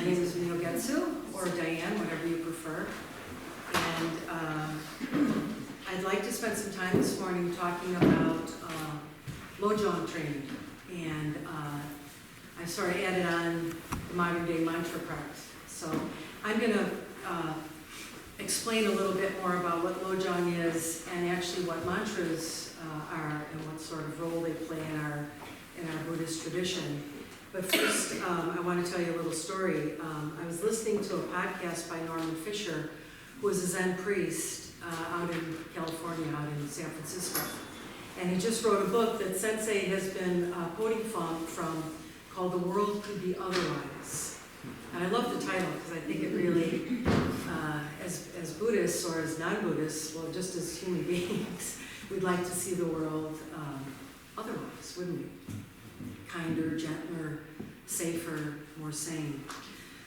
name is Myogetsu, or Diane, whatever you prefer. And I'd like to spend some time this morning talking about Lojong training. And I sort of added on the modern day mantra part. So I'm going to explain a little bit more about what Lojong is and actually what mantras are and what sort of role they play in our Buddhist tradition. But first, I want to tell you a little story. I was listening to a podcast by Norman Fisher, who was a Zen priest out in California, out in San Francisco. And he just wrote a book that Sensei has been quoting from called The World Could Be Otherwise. And I love the title because I think it really, as Buddhists or as non-Buddhists, well, just as human beings, we'd like to see the world otherwise, wouldn't we? Kinder, gentler, safer, more sane.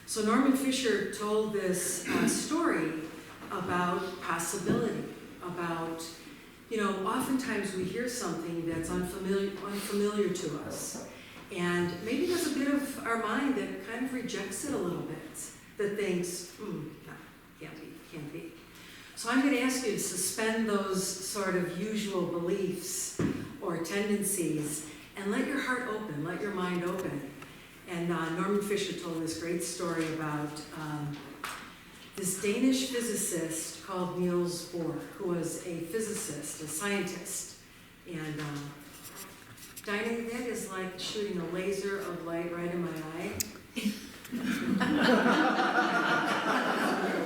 So Norman Fisher told this story about possibility, about, oftentimes we hear something that's unfamiliar to us. And maybe there's a bit of our mind that kind of rejects it a little bit, that thinks, no, can't be. So I'm going to ask you to suspend those sort of usual beliefs or tendencies and let your heart open, let your mind open. And Norman Fisher told this great story about this Danish physicist called Niels Bohr, who was a physicist, a scientist. And Diane, that is like shooting a laser of light right in my eye.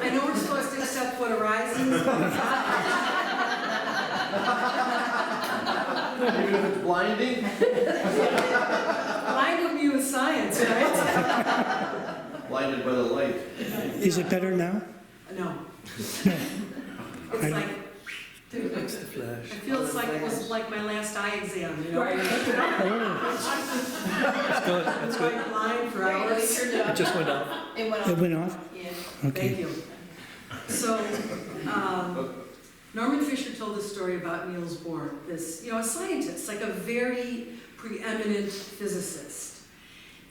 I know we're supposed to accept what arises. Even if it's blinding? Blinded me with science, right? Blinded by the light. Is it better now? No. It's like, I feel it was like my last eye exam, Oh, That's good. Right line for hours. It just went up. it went off? Yeah. Okay. Thank you. So, Norman Fisher told a story about Niels Bohr, this, a scientist, like a very preeminent physicist.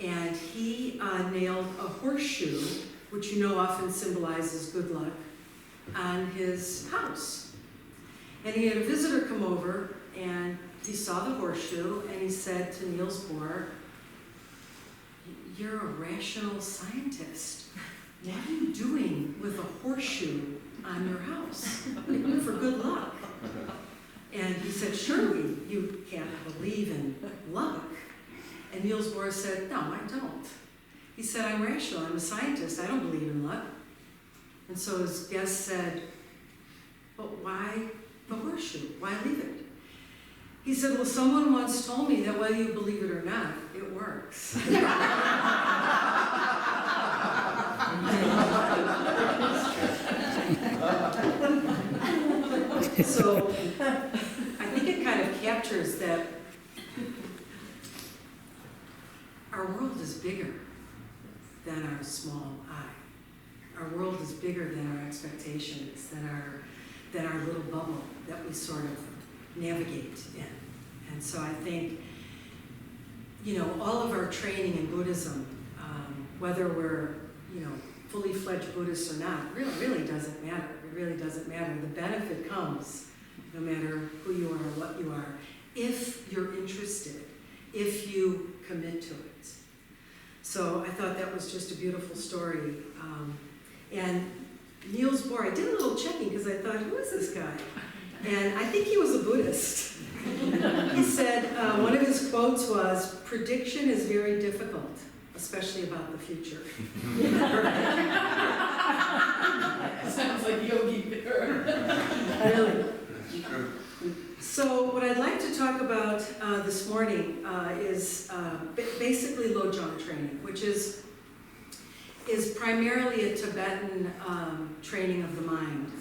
And he nailed a horseshoe, which often symbolizes good luck, on his house. And he had a visitor come over, and he saw the horseshoe, and he said to Niels Bohr, "You're a rational scientist. What are you doing with a horseshoe on your house for good luck?" And he said, "Surely you can't believe in luck." And Niels Bohr said, "No, I don't." He said, "I'm rational, I'm a scientist, I don't believe in luck." And so his guest said, "But why the horseshoe? Why leave it?" He said, "Well, someone once told me that whether you believe it or not, it works." So I think it kind of captures that our world is bigger than our small eye. Our world is bigger than our expectations, than our little bubble that we sort of navigate in. And so I think, all of our training in Buddhism, whether we're, fully fledged Buddhists or not, really doesn't matter. It really doesn't matter. The benefit comes no matter who you are or what you are, if you're interested, if you commit to it. So I thought that was just a beautiful story. And Niels Bohr, I did a little checking because I thought, who is this guy? And I think he was a Buddhist. He said, one of his quotes was, "Prediction is very difficult, especially about the future." Sounds like Yogi Bear. Really. So what I'd like to talk about this morning is basically Lojong training, which is primarily a Tibetan training of the mind.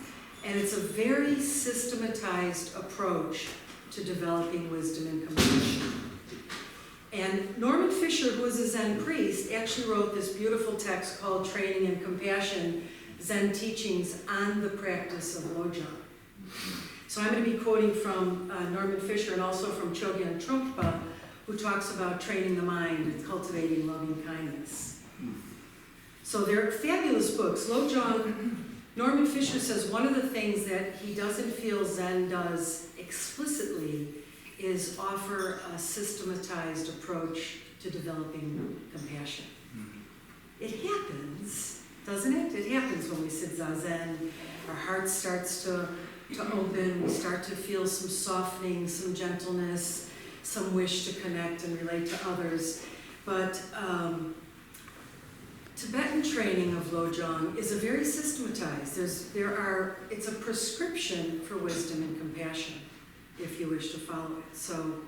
And it's a very systematized approach to developing wisdom and compassion. And Norman Fisher, who was a Zen priest, actually wrote this beautiful text called Training in Compassion, Zen Teachings on the Practice of Lojong. So I'm going to be quoting from Norman Fisher and also from Chogyam Trungpa, who talks about training the mind and cultivating loving kindness. So they're fabulous books. Lojong, Norman Fisher says one of the things that he doesn't feel Zen does explicitly is offer a systematized approach to developing compassion. It happens, doesn't it? It happens when we sit zazen. Our heart starts to open. We start to feel some softening, some gentleness, some wish to connect and relate to others. But Tibetan training of Lojong is a very systematized. It's a prescription for wisdom and compassion, if you wish to follow it. So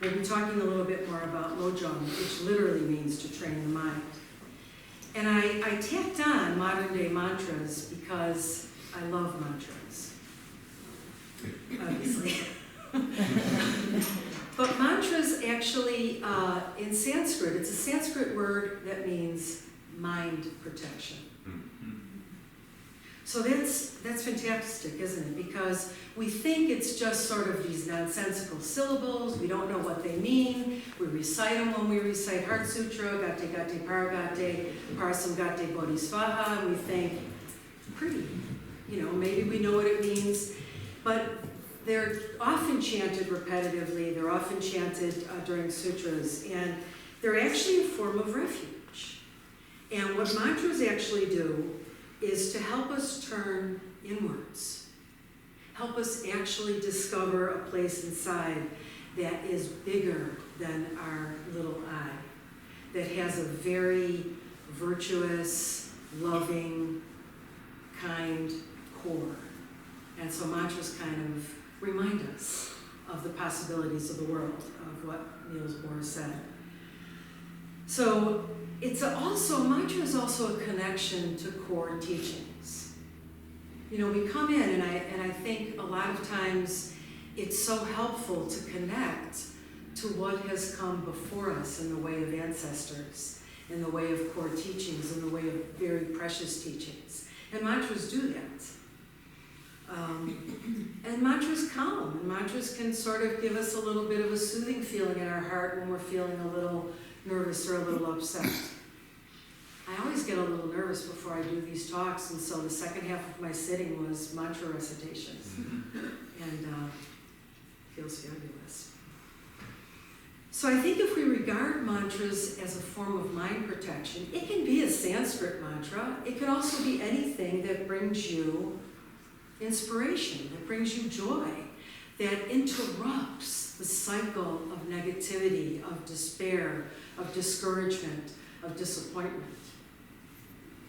we'll be talking a little bit more about Lojong, which literally means to train the mind. And I tacked on modern day mantras because I love mantras, obviously. But mantras actually, in Sanskrit, it's a Sanskrit word that means mind protection. So that's fantastic, isn't it? Because we think it's just sort of these nonsensical syllables. We don't know what they mean. We recite them when we recite Heart Sutra, Gate Gate Paragate, Parasamgate Bodhisvaha. We think, pretty, maybe we know what it means. But they're often chanted repetitively. They're often chanted during sutras. And they're actually a form of refuge. And what mantras actually do is to help us turn inwards, help us actually discover a place inside that is bigger than our little eye, that has a very virtuous, loving, kind core. And so mantras kind of remind us of the possibilities of the world, of what Niels Bohr said. So mantra is also a connection to core teachings. We come in and I think a lot of times it's so helpful to connect to what has come before us in the way of ancestors, in the way of core teachings, in the way of very precious teachings. And mantras do that. And mantras calm, and mantras can sort of give us a little bit of a soothing feeling in our heart when we're feeling a little nervous or a little upset. I always get a little nervous before I do these talks, and so the second half of my sitting was mantra recitations, and feels fabulous. So I think if we regard mantras as a form of mind protection, it can be a Sanskrit mantra. It could also be anything that brings you inspiration, that brings you joy, that interrupts the cycle of negativity, of despair, of discouragement, of disappointment.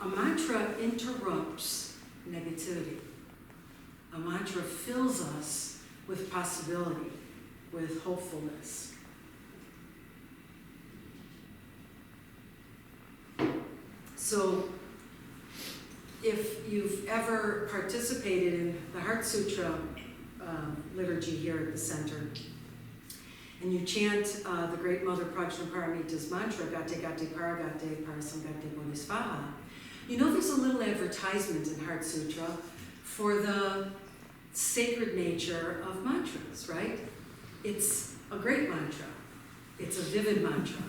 A mantra interrupts negativity. A mantra fills us with possibility, with hopefulness. So, if you've ever participated in the Heart Sutra liturgy here at the center, and you chant the Great Mother Prajnaparamita's mantra, Gate Gate Paragate Parasamgate Bodhisvaha, there's a little advertisement in Heart Sutra for the sacred nature of mantras, right? It's a great mantra. It's a vivid mantra.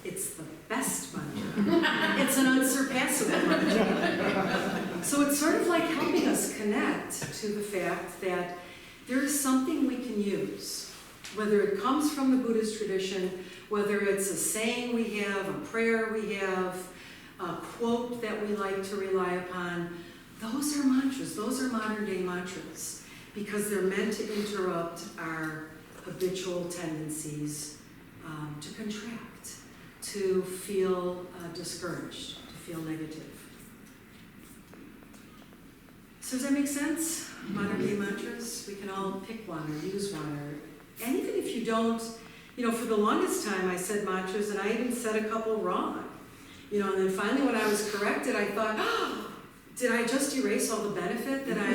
It's the best mantra. It's an unsurpassable mantra. So it's sort of like helping us connect to the fact that there is something we can use, whether it comes from the Buddhist tradition, whether it's a saying we have, a prayer we have, a quote that we like to rely upon. Those are mantras. Those are modern day mantras because they're meant to interrupt our habitual tendencies to contract, to feel discouraged, to feel negative. So does that make sense? Modern day mantras? We can all pick one or use one. And even if you don't, for the longest time I said mantras and I even said a couple wrong. And then finally when I was corrected, I thought, did I just erase all the benefit that I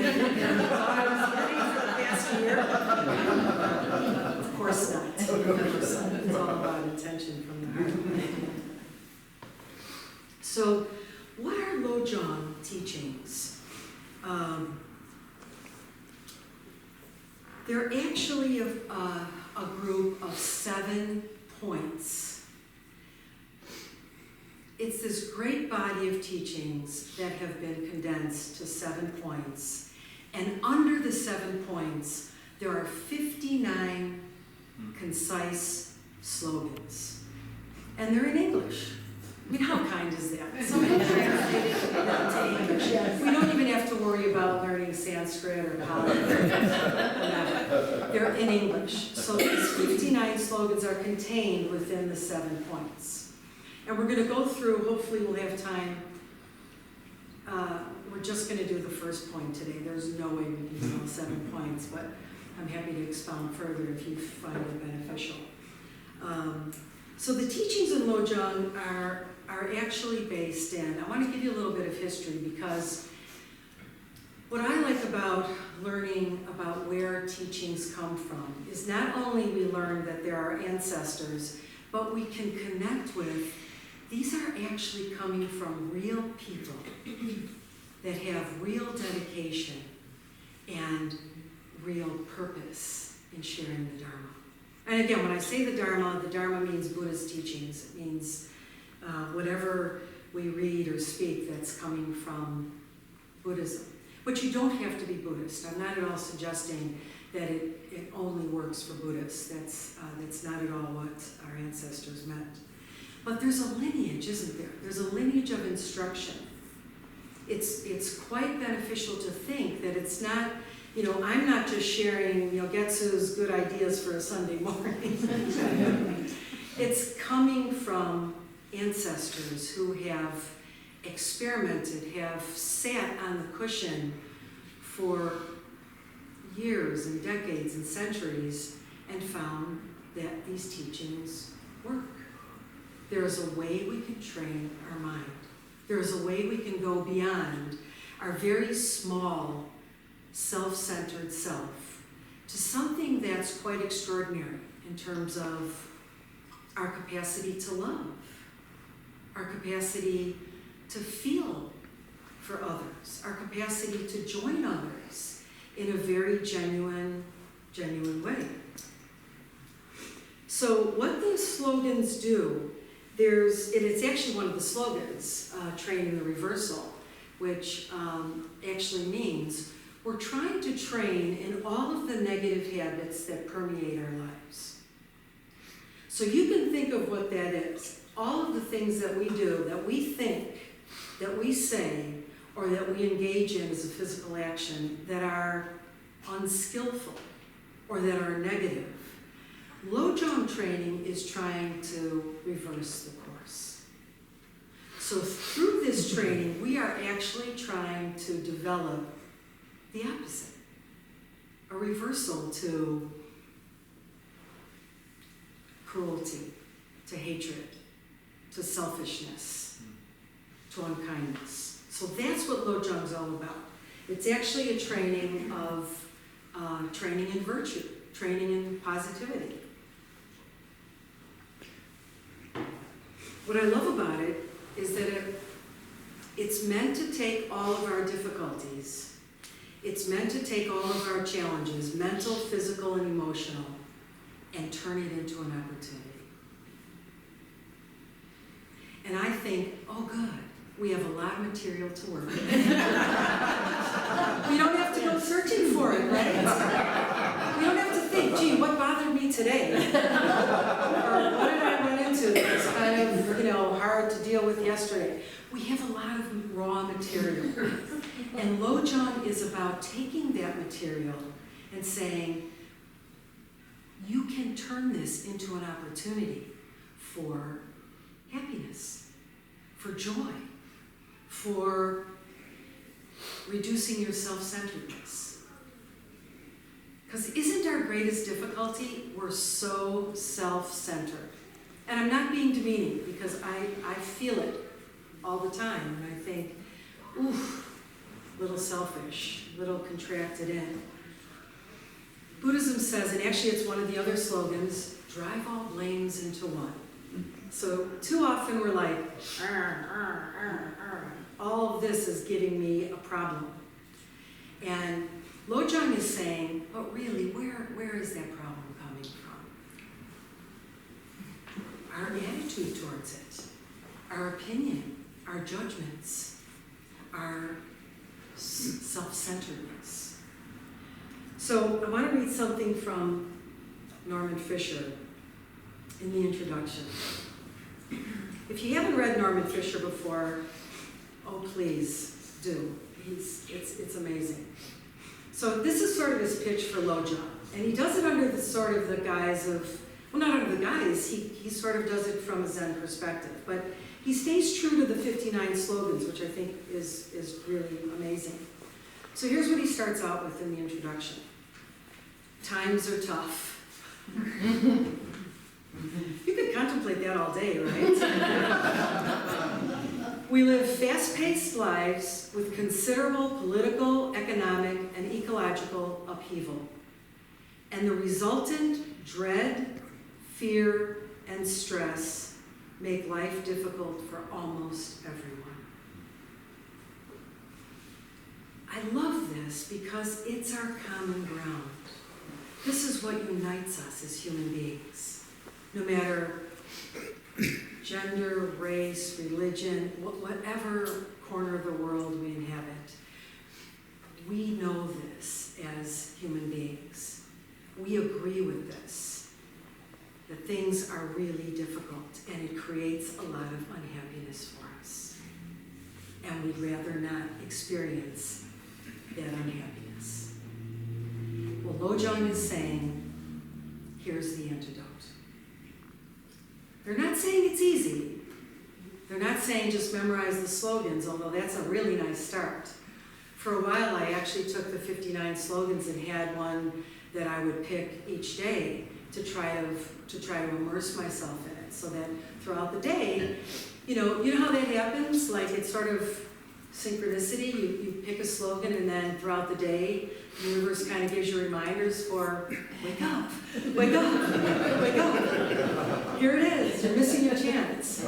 thought I was getting for the past year? Of course not. It's all about intention from the heart. So, what are Lojong teachings? They're actually a group of 7 points. it's this great body of teachings that have been condensed to 7 points. And under the 7 points, there are 59 concise slogans. And they're in English. I mean, how kind is that? Somebody translated them to English. Yes. We don't even have to worry about learning Sanskrit or Pali or whatever. They're in English. So these 59 slogans are contained within the 7 points. And we're going to go through, hopefully we'll have time. We're just going to do the first point today. There's no way we can do all 7 points, but I'm happy to expound further if you find it beneficial. So the teachings in Lojong are actually based in, I want to give you a little bit of history, because what I like about learning about where teachings come from is not only we learn that there are ancestors, but we can connect with, these are actually coming from real people that have real dedication and real purpose in sharing the Dharma. And again, when I say the Dharma means Buddha's teachings. It means whatever we read or speak that's coming from Buddhism. But you don't have to be Buddhist. I'm not at all suggesting that it only works for Buddhists. That's not at all what our ancestors meant. But there's a lineage, isn't there? There's a lineage of instruction. It's quite beneficial to think that it's not, I'm not just sharing Myogetsu's good ideas for a Sunday morning. It's coming from ancestors who have experimented, have sat on the cushion for years and decades and centuries and found that these teachings work. There is a way we can train our mind. There is a way we can go beyond our very small, self-centered self to something that's quite extraordinary in terms of our capacity to love, our capacity to feel for others, our capacity to join others in a very genuine way. So what these slogans do, it's actually one of the slogans, training the reversal, which actually means we're trying to train in all of the negative habits that permeate our lives. So you can think of what that is. All of the things that we do, that we think, that we say, or that we engage in as a physical action that are unskillful or that are negative. Lojong training is trying to reverse the course. So through this training, we are actually trying to develop the opposite, a reversal to cruelty, to hatred, to selfishness, to unkindness. So that's what Lojong is all about. It's actually a training of training in virtue, training in positivity. What I love about it is that it's meant to take all of our difficulties, it's meant to take all of our challenges, mental, physical, and emotional, and turn it into an opportunity. And I think, oh good, we have a lot of material to work with. We don't have to go searching for it, right? We don't have to think, gee, what bothered me today? Or what did I run into that was kind of, hard to deal with yesterday? We have a lot of raw material. And Lojong is about taking that material and saying, you can turn this into an opportunity for happiness, for joy, for reducing your self-centeredness. Because isn't our greatest difficulty, we're so self-centered. And I'm not being demeaning, because I feel it all the time, and I think, oof, little selfish, little contracted in. Buddhism says, and actually it's one of the other slogans, drive all blames into one. So too often we're like, all of this is giving me a problem. And Lojong is saying, but really, where is that problem coming from? Our attitude towards it. our opinion, our judgments, our self-centeredness. So I want to read something from Norman Fisher in the introduction. If you haven't read Norman Fisher before, oh please do. It's amazing. So this is sort of his pitch for Lojong, and he does it under the sort of the guise of, well, not under the guise, he sort of does it from a Zen perspective, but he stays true to the 59 slogans, which I think is really amazing. So here's what he starts out with in the introduction. Times are tough. You could contemplate that all day, right? We live fast-paced lives with considerable political, economic, and ecological upheaval. And the resultant dread, fear, and stress make life difficult for almost everyone. I love this because it's our common ground. This is what unites us as human beings. No matter gender, race, religion, whatever corner of the world we inhabit, we know this as human beings. We agree with this, that things are really difficult and it creates a lot of unhappiness for us. And we'd rather not experience that unhappiness. Well, Lojong is saying, here's the antidote. They're not saying it's easy. They're not saying just memorize the slogans, although that's a really nice start. For a while, I actually took the 59 slogans and had one that I would pick each day to try to immerse myself in it, so that throughout the day, you know how that happens? Like it's sort of synchronicity. You pick a slogan, and then throughout the day, the universe kind of gives you reminders for wake up, wake up, wake up. Here it is. You're missing your chance.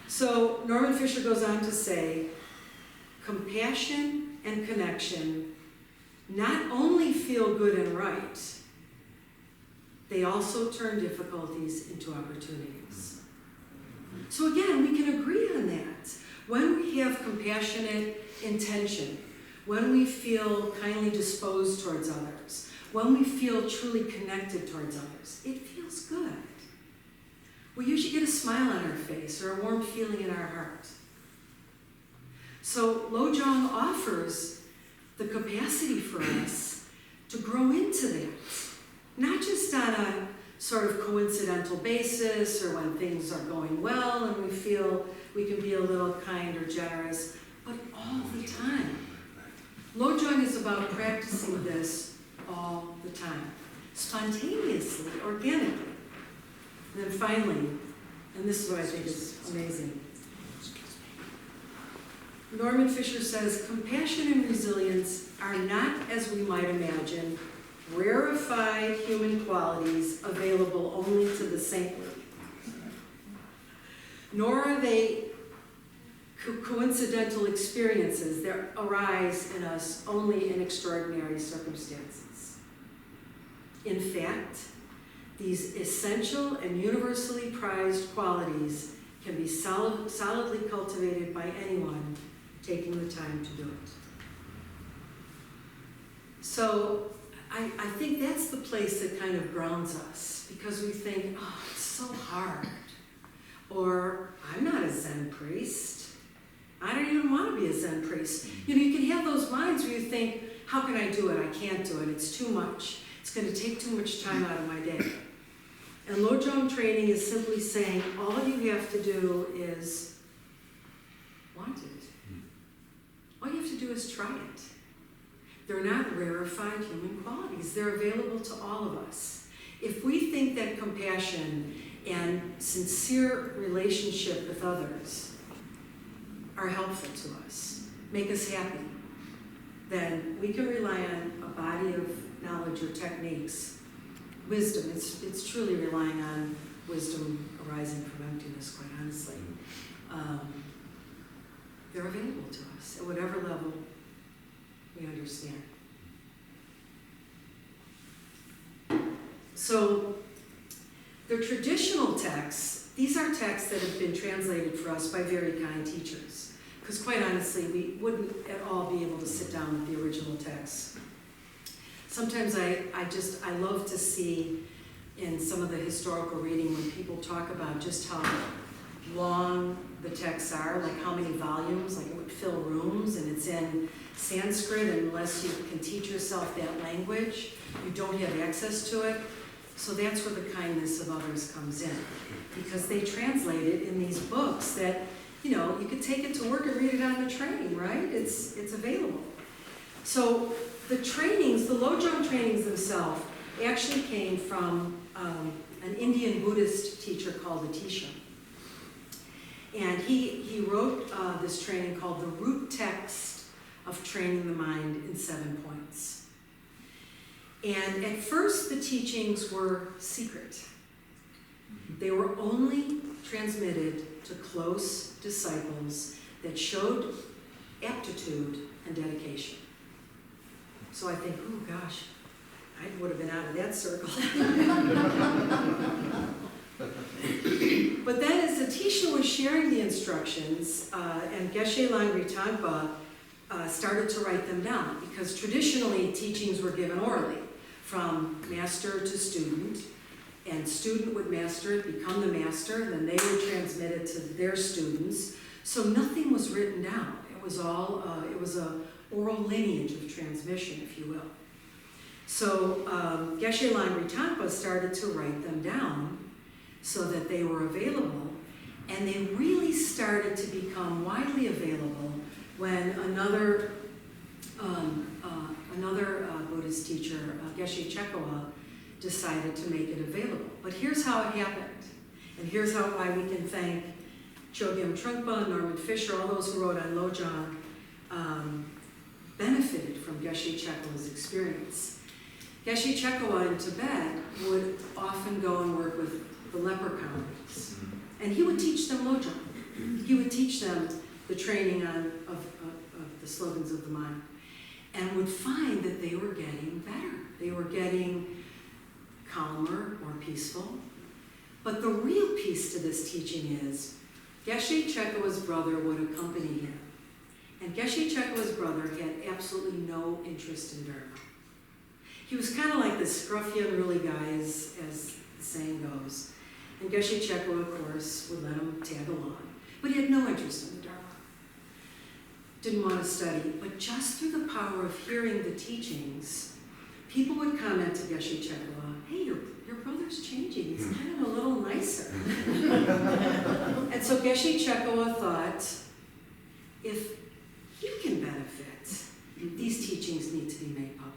So Norman Fisher goes on to say, compassion and connection not only feel good and right, they also turn difficulties into opportunities. So again, we can agree on that. When we have compassionate intention, when we feel kindly disposed towards others, when we feel truly connected towards others, it feels good. We usually get a smile on our face or a warm feeling in our heart. So Lojong offers the capacity for us to grow into that, not just on a sort of coincidental basis or when things are going well and we feel we can be a little kind or generous, but all the time. Lojong is about practicing this all the time, spontaneously, organically. And then finally, and this is what I think is amazing, Norman Fisher says, compassion and resilience are not, as we might imagine, rarefied human qualities available only to the saintly. Nor are they coincidental experiences that arise in us only in extraordinary circumstances. In fact, these essential and universally prized qualities can be solidly cultivated by anyone taking the time to do it. So I think that's the place that kind of grounds us, because we think, oh, it's so hard. Or, I'm not a Zen priest. I don't even want to be a Zen priest. You can have those minds where you think, how can I do it? I can't do it. It's too much. It's going to take too much time out of my day. And Lojong training is simply saying, all you have to do is want it. All you have to do is try it. They're not rarefied human qualities. They're available to all of us. If we think that compassion and sincere relationship with others are helpful to us, make us happy, then we can rely on a body of knowledge or techniques. Wisdom, it's truly relying on wisdom arising from emptiness, quite honestly. They're available to us at whatever level we understand. So the traditional texts These are texts that have been translated for us by very kind teachers, because quite honestly, we wouldn't at all be able to sit down with the original texts. Sometimes I love to see in some of the historical reading when people talk about just how long the texts are, like how many volumes, like it would fill rooms, and it's in Sanskrit, and unless you can teach yourself that language, you don't have access to it. So that's where the kindness of others comes in, because they translate it in these books that, you know, you could take it to work and read it on the train, right? It's available. So the trainings, the Lojong trainings themselves, actually came from an Indian Buddhist teacher called Atisha. And he wrote this training called The Root Text of Training the Mind in 7 Points. And at first, the teachings were secret. They were only transmitted to close disciples that showed aptitude and dedication. So I think, oh gosh, I would have been out of that circle. But then as Atisha was sharing the instructions, and Geshe Langri Tangpa started to write them down, because traditionally teachings were given orally, from master to student, and student would master it, become the master, and then they were transmitted to their students. So nothing was written down. It was all, it was a oral lineage of transmission, if you will. So Geshe Langri Tangpa started to write them down so that they were available, and they really started to become widely available when another Buddhist teacher, Geshe Chekawa, decided to make it available. But here's how it happened, and here's why we can thank Chogyam Trungpa, Norman Fisher, all those who wrote on Lojong, benefited from Geshe Chekawa's experience. Geshe Chekawa in Tibet would often go and work with the leper colonies, and he would teach them Lojong. He would teach them the training of the slogans of the mind, and would find that they were getting better. They were getting calmer, more peaceful. But the real piece to this teaching is Geshe Chekawa's brother would accompany him. And Geshe Chekawa's brother had absolutely no interest in Dharma. He was kind of like this scruffy, unruly guy, as the saying goes. And Geshe Chekawa, of course, would let him tag along. But he had no interest in the Dharma. Didn't want to study. But just through the power of hearing the teachings, people would comment to Geshe Chekawa, hey, your brother's changing. He's kind of a little nicer. And so Geshe Chekawa thought, if you can benefit, these teachings need to be made public.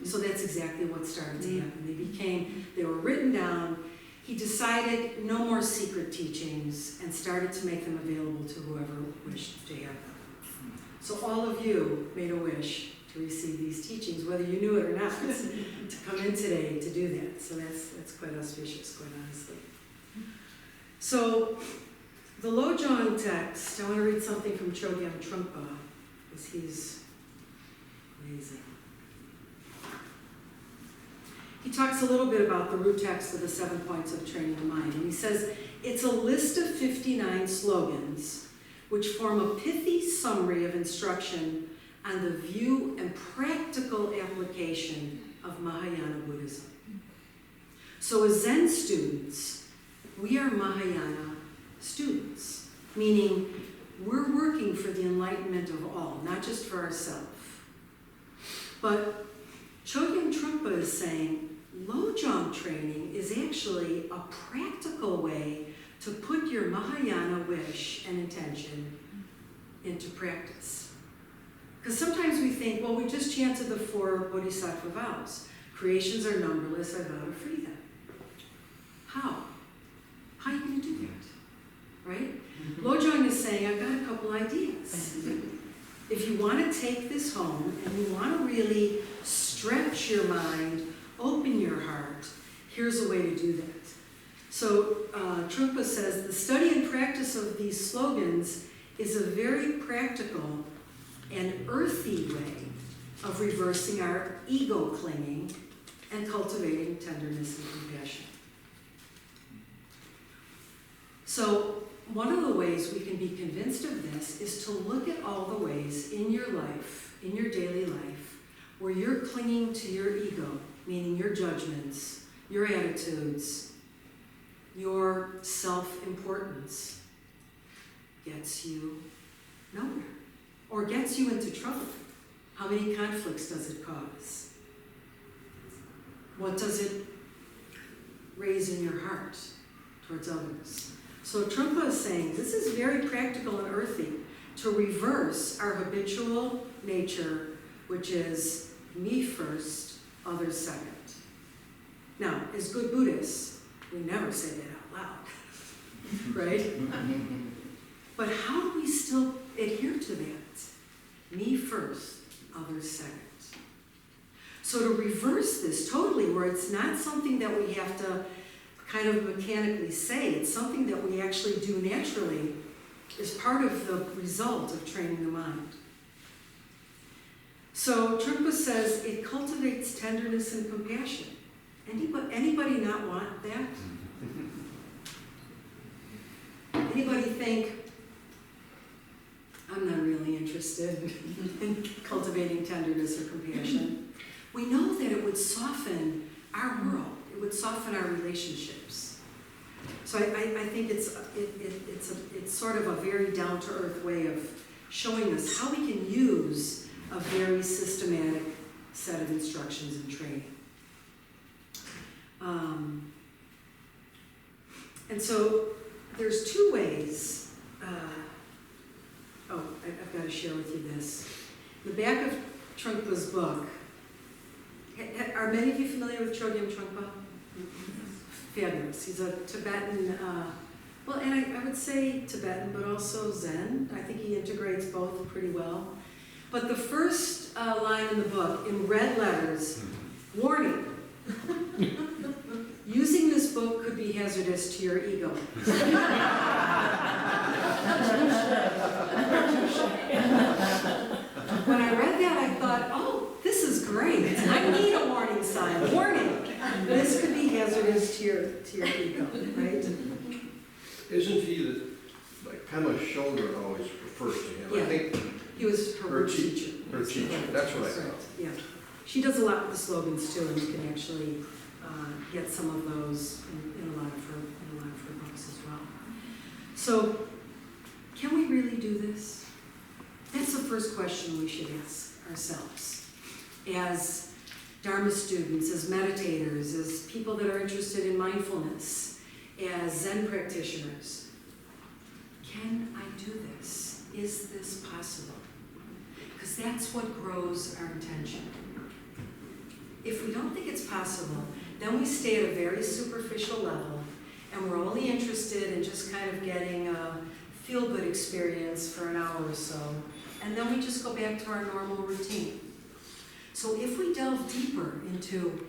So that's exactly what started to happen. They were written down. He decided no more secret teachings and started to make them available to whoever wished to have them. So all of you made a wish to receive these teachings, whether you knew it or not, to come in today to do that. So that's quite auspicious, quite honestly. So the Lojong text, I want to read something from Chogyam Trungpa, because he's amazing. He talks a little bit about the root text of the 7 Points of Training the Mind. And he says, it's a list of 59 slogans which form a pithy summary of instruction on the view and practical application of Mahayana Buddhism. So as Zen students, we are Mahayana students, meaning we're working for the enlightenment of all, not just for ourselves. But Chogyam Trungpa is saying Lojong training is actually a practical way to put your Mahayana wish and intention into practice. Because sometimes we think, well, we just chanted the 4 Bodhisattva vows. Creations are numberless, I vow to free them. How? How are you going to do that? Right? Lojong is saying, I've got a couple ideas. If you want to take this home and you want to really stretch your mind, open your heart, here's a way to do that. So Trungpa says, the study and practice of these slogans is a very practical and earthy way of reversing our ego clinging and cultivating tenderness and compassion. So one of the ways we can be convinced of this is to look at all the ways in your life, in your daily life, where you're clinging to your ego, meaning your judgments, your attitudes, your self-importance, gets you nowhere or gets you into trouble. How many conflicts does it cause? What does it raise in your heart towards others? So Trungpa is saying this is very practical and earthy to reverse our habitual nature, which is me first, others second. Now, as good Buddhists, we never say that out loud, right? But how do we still adhere to that? Me first, others second. So to reverse this totally, where it's not something that we have to kind of mechanically say, it's something that we actually do naturally, is part of the result of training the mind. So Trungpa says it cultivates tenderness and compassion. Anybody not want that? Anybody think, I'm not really interested in cultivating tenderness or compassion? We know that it would soften our world. It would soften our relationships. So I think it's sort of a very down-to-earth way of showing us how we can use a very systematic set of instructions and training. And so there's two ways. I've got to share with you this. The back of Trungpa's book. Are many of you familiar with Chogyam Trungpa? Fabulous. He's a Tibetan, and I would say Tibetan, but also Zen. I think he integrates both pretty well. But the first line in the book, in red letters, warning. Using this book could be hazardous to your ego. When I read that, I thought, oh, this is great. I need a warning sign. Warning. This could be hazardous to your ego, right? Isn't he the, like Pema Chodron always refers to him? Yeah. I think He was her teacher. her teacher, that's what I Correct. thought. Yeah. She does a lot with the slogans too, and you can actually get some of those in a lot of her books as well. So, can we really do this? That's the first question we should ask ourselves. As Dharma students, as meditators, as people that are interested in mindfulness, as Zen practitioners, can I do this? Is this possible? Because that's what grows our intention. If we don't think it's possible, then we stay at a very superficial level, and we're only interested in just kind of getting a feel-good experience for an hour or so, and then we just go back to our normal routine. So if we delve deeper into,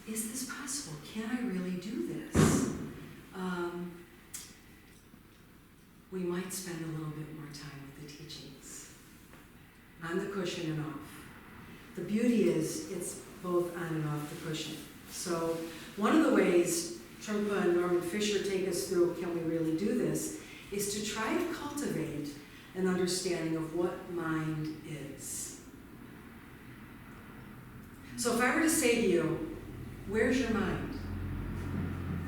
is this possible? Can I really do this? We might spend a little bit more time with the teachings, on the cushion and off. The beauty is it's both on and off the cushion. So one of the ways Trungpa and Norman Fisher take us through, can we really do this, is to try to cultivate an understanding of what mind is. So if I were to say to you, where's your mind?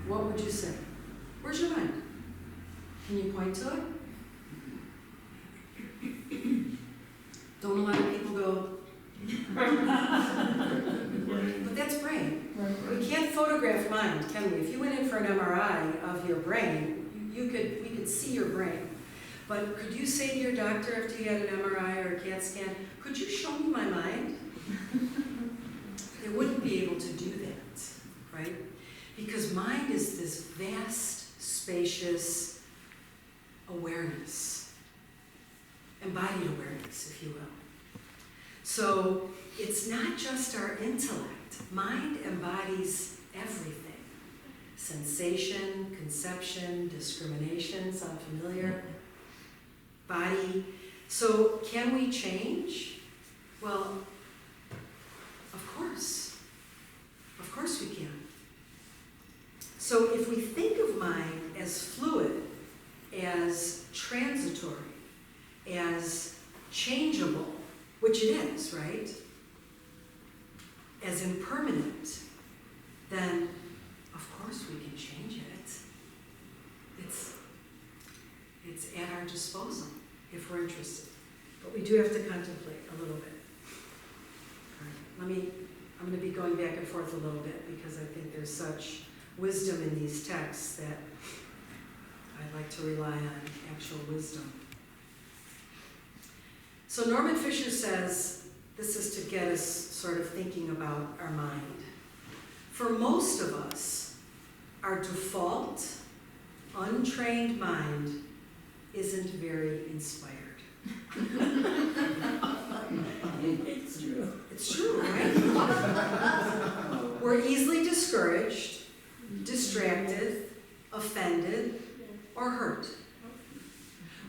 What would you say? Where's your mind? Can you point to it? Don't a lot of people go, but that's brain. We can't photograph mind, can we? If you went in for an MRI of your brain, we could see your brain. But could you say to your doctor after you had an MRI or a CAT scan, could you show me my mind? They wouldn't be able to do that, right? Because mind is this vast, spacious awareness, embodied awareness, if you will. So it's not just our intellect. Mind embodies everything. Sensation, conception, discrimination, sound familiar? Body. So can we change? Well, of course. Of course we can. So if we think of mind as fluid, as transitory, as changeable, which it is, right? As impermanent, then of course we can change it. It's at our disposal if we're interested. But we do have to contemplate a little bit. All right, I'm going to be going back and forth a little bit because I think there's such wisdom in these texts that I'd like to rely on actual wisdom. So Norman Fisher says this is to get us sort of thinking about our mind. For most of us, our default, untrained mind isn't very inspired. It's true. It's true, right? We're easily discouraged, distracted, offended, or hurt.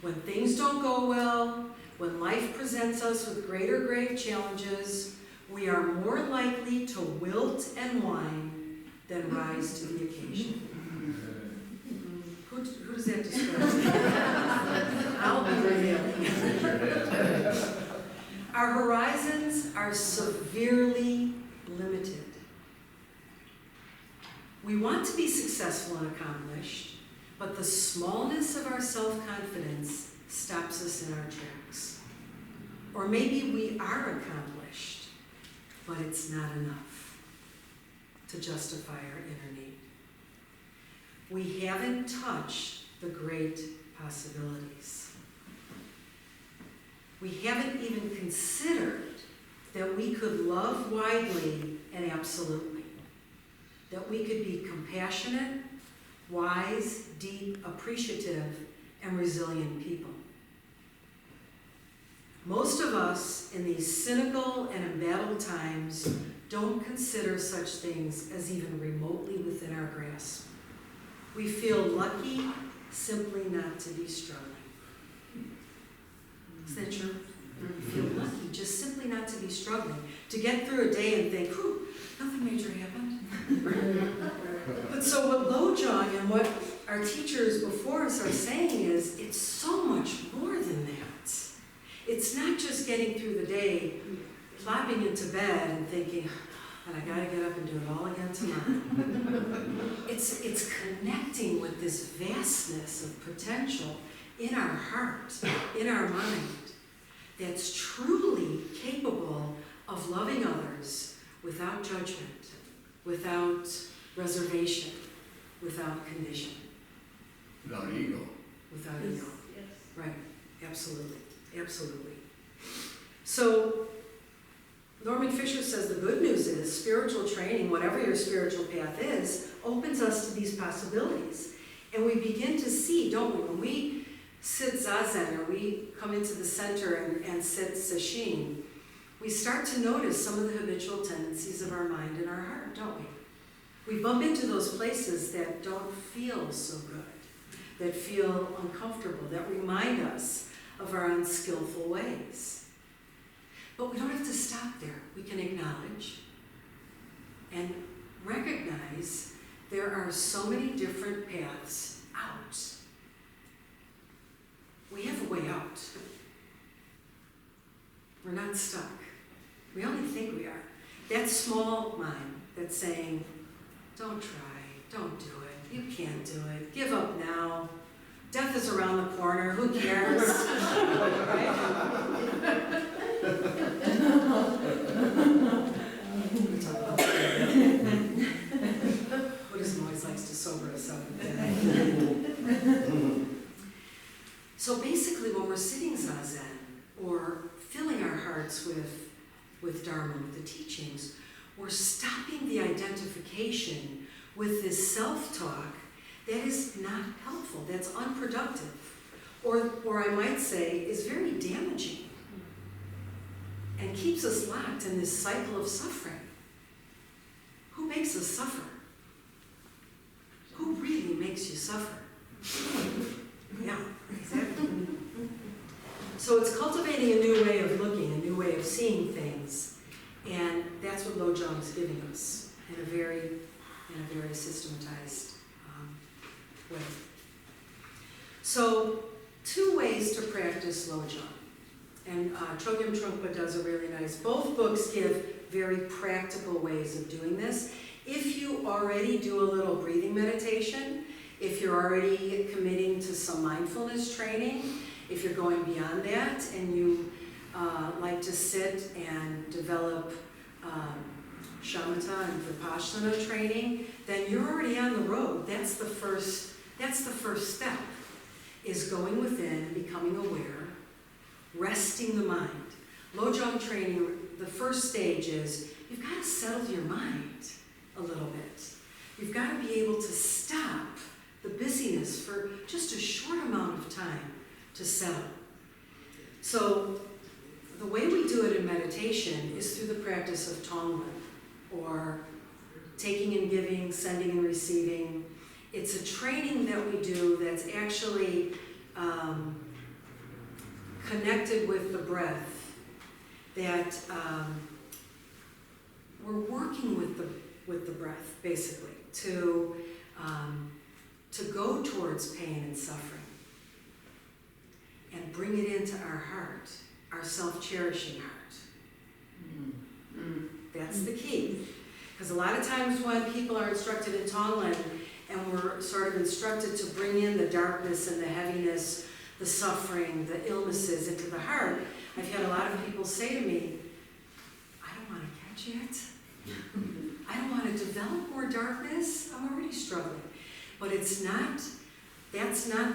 When things don't go well, when life presents us with greater grave challenges, we are more likely to wilt and whine than rise to the occasion. Who does that describe? I'll be revealing. Our horizons are severely limited. We want to be successful and accomplished, but the smallness of our self-confidence stops us in our tracks. Or maybe we are accomplished, but it's not enough to justify our inner need. We haven't touched the great possibilities. We haven't even considered that we could love widely and absolutely, that we could be compassionate, wise, deep, appreciative, and resilient people. Most of us in these cynical and embattled times don't consider such things as even remotely within our grasp. We feel lucky simply not to be struggling. Is that true? We feel lucky just simply not to be struggling, to get through a day and think, whew, nothing major happened. But so what Lojong and what our teachers before us are saying is, it's so much more than that. It's not just getting through the day, plopping into bed and thinking, and I gotta get up and do it all again tomorrow. It's connecting with this vastness of potential in our heart, in our mind, that's truly capable of loving others without judgment, without reservation, without condition. Without ego. Without ego. Yes. Right, absolutely, absolutely. So, Norman Fisher says the good news is spiritual training, whatever your spiritual path is, opens us to these possibilities. And we begin to see, don't we, when we sit zazen or we come into the center and sit sesshin, we start to notice some of the habitual tendencies of our mind and our heart, don't we? We bump into those places that don't feel so good, that feel uncomfortable, that remind us of our unskillful ways. But we don't have to stop there. We can acknowledge and recognize there are so many different paths out. We have a way out. We're not stuck. We only think we are. That small mind that's saying, don't try, don't do it, you can't do it, give up now. Death is around the corner, who cares? Right? Buddhism always likes to sober us up. So basically when we're sitting zazen or filling our hearts with Dharma, with the teachings, we're stopping the identification with this self-talk that is not helpful, that's unproductive, or I might say is very damaging and keeps us locked in this cycle of suffering. Who makes us suffer? Who really makes you suffer? Yeah, exactly. So it's cultivating a new way of looking, a new way of seeing things, and that's what Lojong is giving us in a very systematized way. So, 2 ways to practice Lojong. And Chogyam Trungpa does a really nice, both books give very practical ways of doing this. If you already do a little breathing meditation, if you're already committing to some mindfulness training, if you're going beyond that and you like to sit and develop shamatha and vipassana training, then you're already on the road. That's the first step, is going within, becoming aware, resting the mind. Lojong training, the first stage is you've got to settle your mind a little bit. You've got to be able to stop the busyness for just a short amount of time to settle. So the way we do it in meditation is through the practice of Tonglen, or taking and giving, sending and receiving. It's a training that we do that's actually connected with the breath, that we're working with the breath, basically, to go towards pain and suffering and bring it into our heart, our self-cherishing heart. That's the key. Because a lot of times when people are instructed in Tonglen, and we're sort of instructed to bring in the darkness and the heaviness, the suffering, the illnesses into the heart, I've had a lot of people say to me, I don't want to catch it. I don't want to develop more darkness. I'm already struggling. But that's not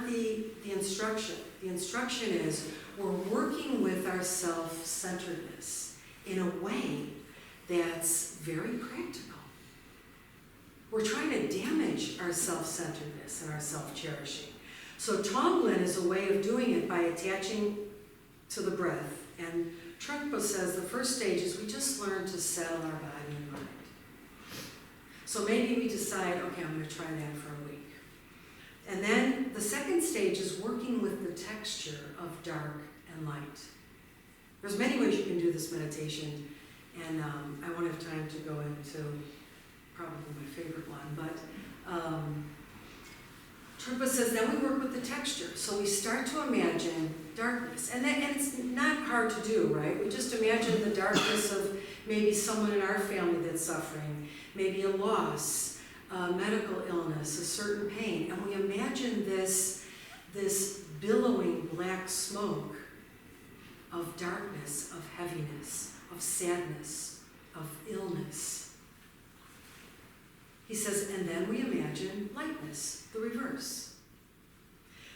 the instruction. The instruction is we're working with our self-centeredness in a way that's very practical. We're trying to damage our self-centeredness and our self-cherishing. So Tonglen is a way of doing it by attaching to the breath. And Trungpa says the first stage is we just learn to settle our body and mind. So maybe we decide, okay, I'm going to try that for a week. And then the second stage is working with the texture of dark and light. There's many ways you can do this meditation, and I won't have time to go into probably my favorite one, but Trungpa says then we work with the texture. So we start to imagine darkness, and it's not hard to do, right? We just imagine the darkness of maybe someone in our family that's suffering, maybe a loss, a medical illness, a certain pain, and we imagine this billowing black smoke of darkness, of heaviness, of sadness, of illness. He says, and then we imagine lightness, the reverse.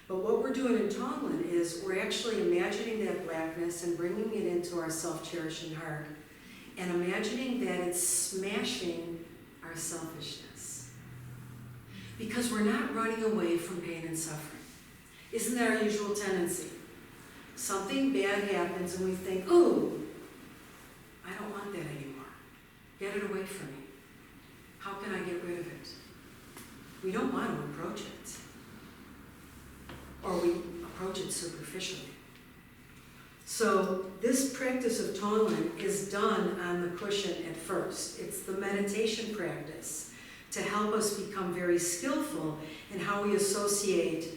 But what we're doing in Tonglen is we're actually imagining that blackness and bringing it into our self-cherishing heart, and imagining that it's smashing our selfishness. Because we're not running away from pain and suffering. Isn't that our usual tendency? Something bad happens and we think, ooh, I don't want that anymore. Get it away from me. How can I get rid of it? We don't want to approach it. Or we approach it superficially. So this practice of Tonglen is done on the cushion at first. It's the meditation practice to help us become very skillful in how we associate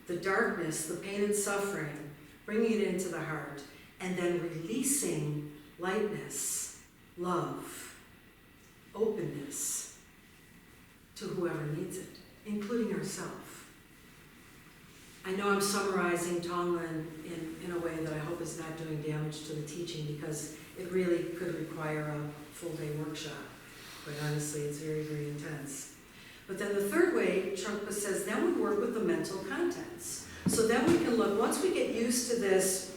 the darkness, the pain and suffering, bringing it into the heart, and then releasing lightness, love, openness to whoever needs it, including ourselves. I know I'm summarizing Tonglen in a way that I hope is not doing damage to the teaching, because it really could require a full-day workshop. But honestly, it's very, very intense. But then the third way, Trungpa says, then we work with the mental contents. So then we can look, once we get used to this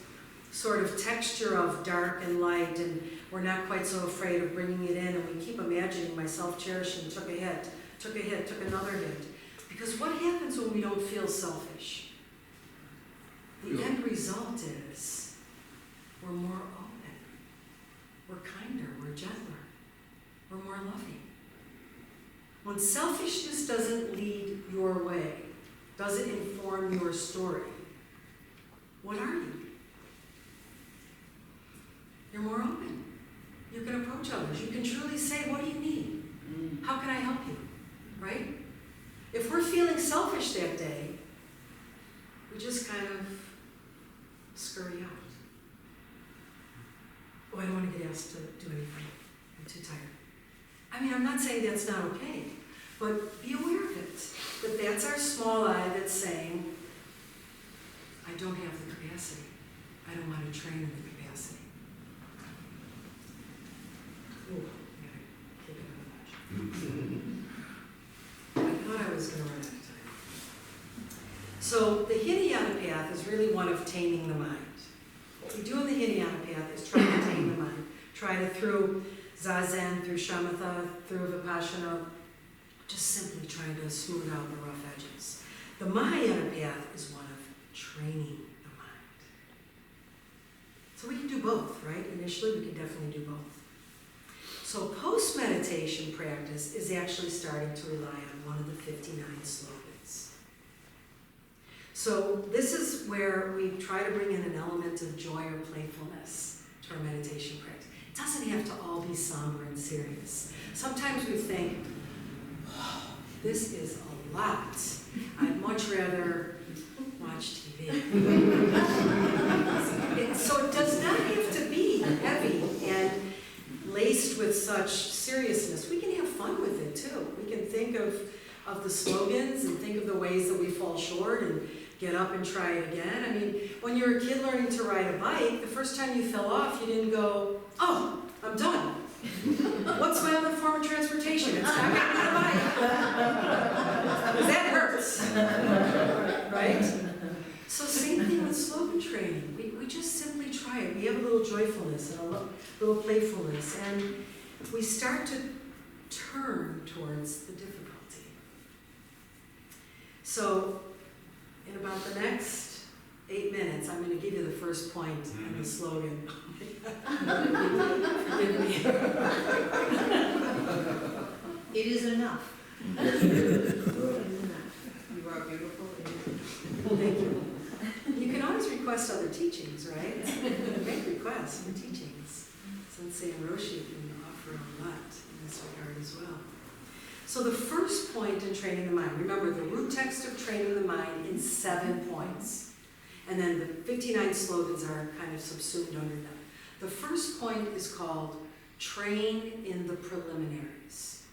sort of texture of dark and light, and we're not quite so afraid of bringing it in, and we keep imagining my self-cherishing took a hit, took another hit. Because what happens when we don't feel selfish? The end result is we're more open, we're kinder, we're gentler, we're more loving. When selfishness doesn't lead your way, doesn't inform your story, what are you? You're more open. You can approach others. You can truly say, what do you need? How can I help you? Right? If we're feeling selfish that day, we oh, I don't want to get asked to do anything, I'm too tired. I mean, I'm not saying that's not okay, but be aware of it, that that's our small eye that's saying, I don't have the capacity. I don't want to train in the capacity. Ooh, I gotta keep it a notch. I thought I was going to run out of time. So the Hinayana path is really one of taming the mind. What we do in the Hinayana path is try to tame the mind. Try to, through Zazen, through Shamatha, through Vipassana, just simply trying to smooth out the rough edges. The Mahayana path is one of training the mind. So we can do both, right? Initially, we can definitely do both. So post-meditation practice is actually starting to rely on one of the 59 slogans. So this is where we try to bring in an element of joy or playfulness to our meditation practice. It doesn't have to all be somber and serious. Sometimes we think, oh, this is a lot. I'd much rather watch TV. So it does not have to be heavy and laced with such seriousness. We can have fun with it too. We can think of the slogans and think of the ways that we fall short and get up and try it again. I mean, when you're a kid learning to ride a bike, the first time you fell off, you didn't go, oh, I'm done. What's my other form of transportation? It's not getting on a bike. That hurts. Right? So same thing with slogan training. We just simply try it. We have a little joyfulness and a little playfulness, and we start to turn towards the difficulty. So in about the next 8 minutes, I'm going to give you the first point and the slogan. Forgive me. It is enough. Yes, it is. You are beautiful. Thank you. You can always request other teachings, right? Make requests for teachings. Sensei and Roshi can offer a lot in this regard as well. So the first point in training the mind, remember the root text of training the mind in 7 points. And then the 59 slogans are kind of subsumed under them. The first point is called train in the preliminaries.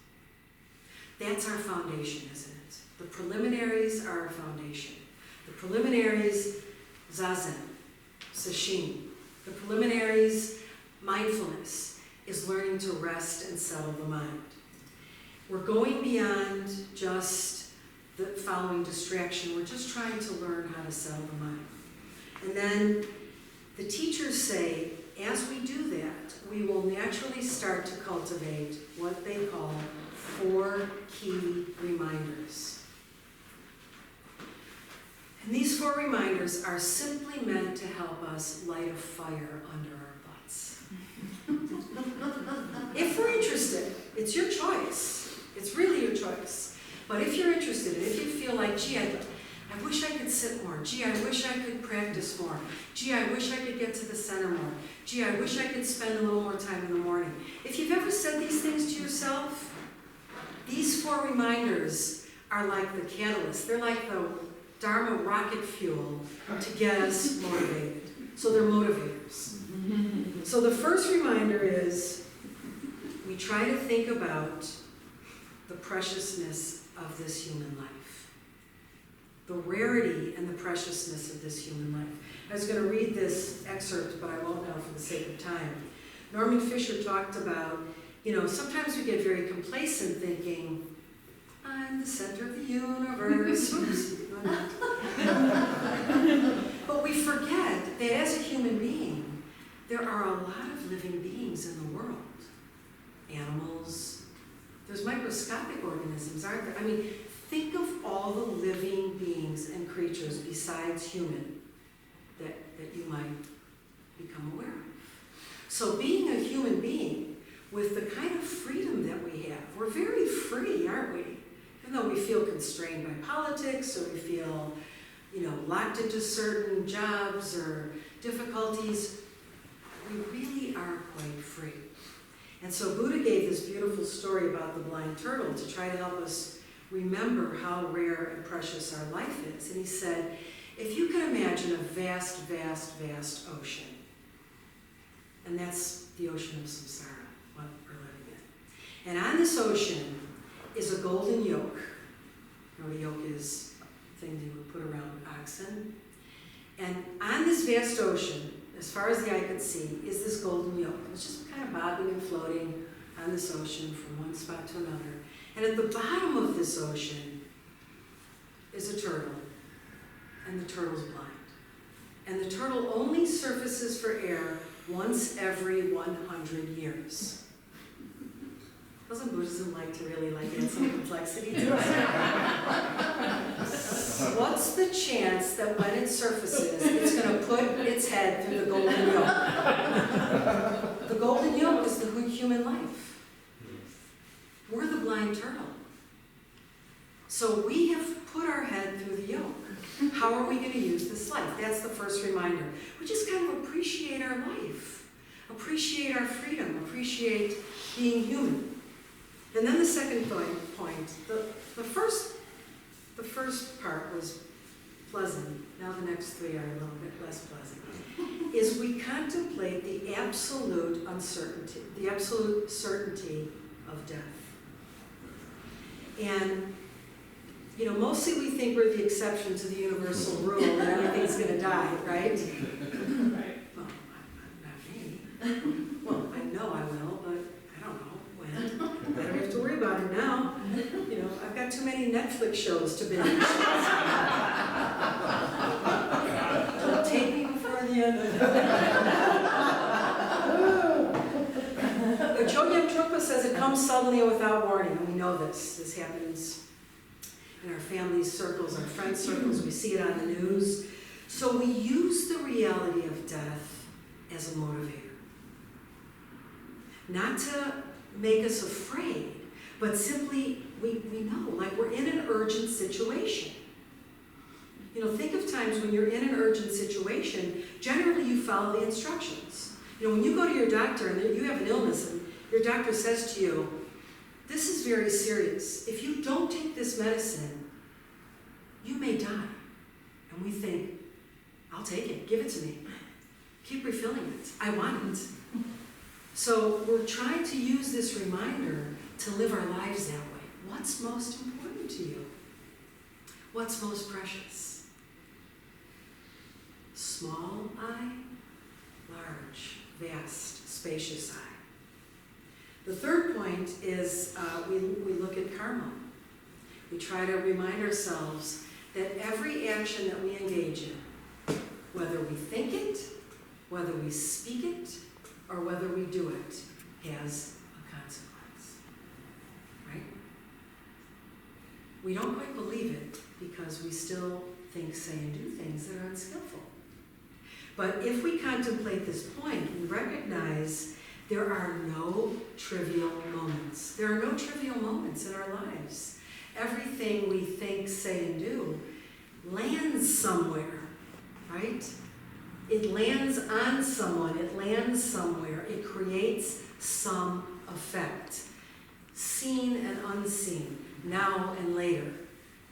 That's our foundation, isn't it? The preliminaries are our foundation. The preliminaries, Zazen, Sesshin. The preliminaries, mindfulness, is learning to rest and settle the mind. We're going beyond just the following distraction. We're just trying to learn how to settle the mind. And then the teachers say, as we do that, we will naturally start to cultivate what they call 4 key reminders. And these 4 reminders are simply meant to help us light a fire under our butts. If we're interested, it's your choice. It's really your choice. But if you're interested, and if you feel like, gee, I wish I could sit more. Gee, I wish I could practice more. Gee, I wish I could get to the center more. Gee, I wish I could spend a little more time in the morning. If you've ever said these things to yourself, these 4 reminders are like the catalyst. They're like the Dharma rocket fuel to get us motivated. So they're motivators. So the first reminder is we try to think about the preciousness of this human life. The rarity and the preciousness of this human life. I was going to read this excerpt, but I won't now for the sake of time. Norman Fisher talked about, sometimes we get very complacent thinking, I'm the center of the universe. Oops, I'm not. But we forget that as a human being, there are a lot of living beings in the world. Animals, there's microscopic organisms, aren't there? I mean, think of all the living beings and creatures besides human that you might become aware of. So being a human being with the kind of freedom that we have, we're very free, aren't we? Even though we feel constrained by politics or we feel, locked into certain jobs or difficulties, we really are quite free. And so Buddha gave this beautiful story about the blind turtle to try to help us remember how rare and precious our life is. And he said, if you can imagine a vast, vast, vast ocean, And that's the ocean of samsara, what we're living in. And on this ocean is a golden yoke. You know, a yoke is a thing you would put around oxen. And on this vast ocean, as far as the eye could see, is this golden yoke. It's just kind of bobbing and floating on this ocean from one spot to another. And at the bottom of this ocean is a turtle, and the turtle's blind. And the turtle only surfaces for air once every 100 years. Doesn't Buddhism like to really add some complexity to it? What's the chance that when it surfaces, it's going to put its head through the golden yoke? The golden yoke is the human life. We're the blind turtle. So we have put our head through the yoke. How are we going to use this life? That's the first reminder. We just kind of appreciate our life, appreciate our freedom, appreciate being human. And then the second point, the first part was pleasant. Now the next three are a little bit less pleasant. Is we contemplate the absolute uncertainty, the absolute certainty of death. And you know, mostly we think we're the exception to the universal rule that everything's going to die, right? Right. Well, not me. Well, I know I will, but I don't know when. I don't have to worry about it now. You know, I've got too many Netflix shows to binge. It'll take me before the end of it. Chogyam Trungpa says it comes suddenly and without warning, and we know this. This happens in our family circles, our friend circles, we see it on the news. So we use the reality of death as a motivator. Not to make us afraid, but simply we know, like we're in an urgent situation. You know, think of times when you're in an urgent situation, generally you follow the instructions. You know, when you go to your doctor and you have an illness and your doctor says to you, this is very serious. If you don't take this medicine, you may die. And we think, I'll take it. Give it to me. Keep refilling it. I want it. So we're trying to use this reminder to live our lives that way. What's most important to you? What's most precious? Small I, large, vast, spacious I. The third point is we look at karma. We try to remind ourselves that every action that we engage in, whether we think it, whether we speak it, or whether we do it, has a consequence. Right? We don't quite believe it because we still think, say, and do things that are unskillful. But if we contemplate this point, we recognize there are no trivial moments. There are no trivial moments in our lives. Everything we think, say, and do lands somewhere, right? It lands on someone. It lands somewhere. It creates some effect. Seen and unseen, now and later,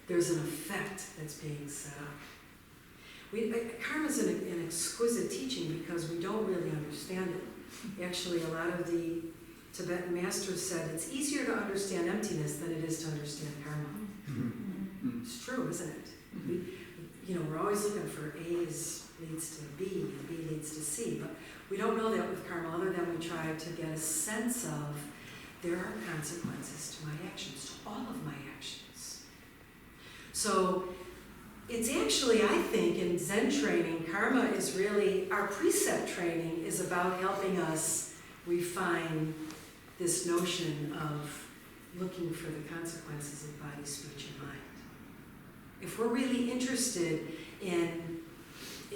there's an effect that's being set up. Karma is an exquisite teaching because we don't really understand it. Actually, a lot of the Tibetan masters said it's easier to understand emptiness than it is to understand karma. Mm-hmm. It's true, isn't it? We're always looking for A's leads to B, and B leads to C, but we don't know that with karma other than we try to get a sense of there are consequences to my actions, to all of my actions. So it's actually, I think, in Zen training, karma is really, our precept training is about helping us refine this notion of looking for the consequences of body, speech, and mind. If we're really interested in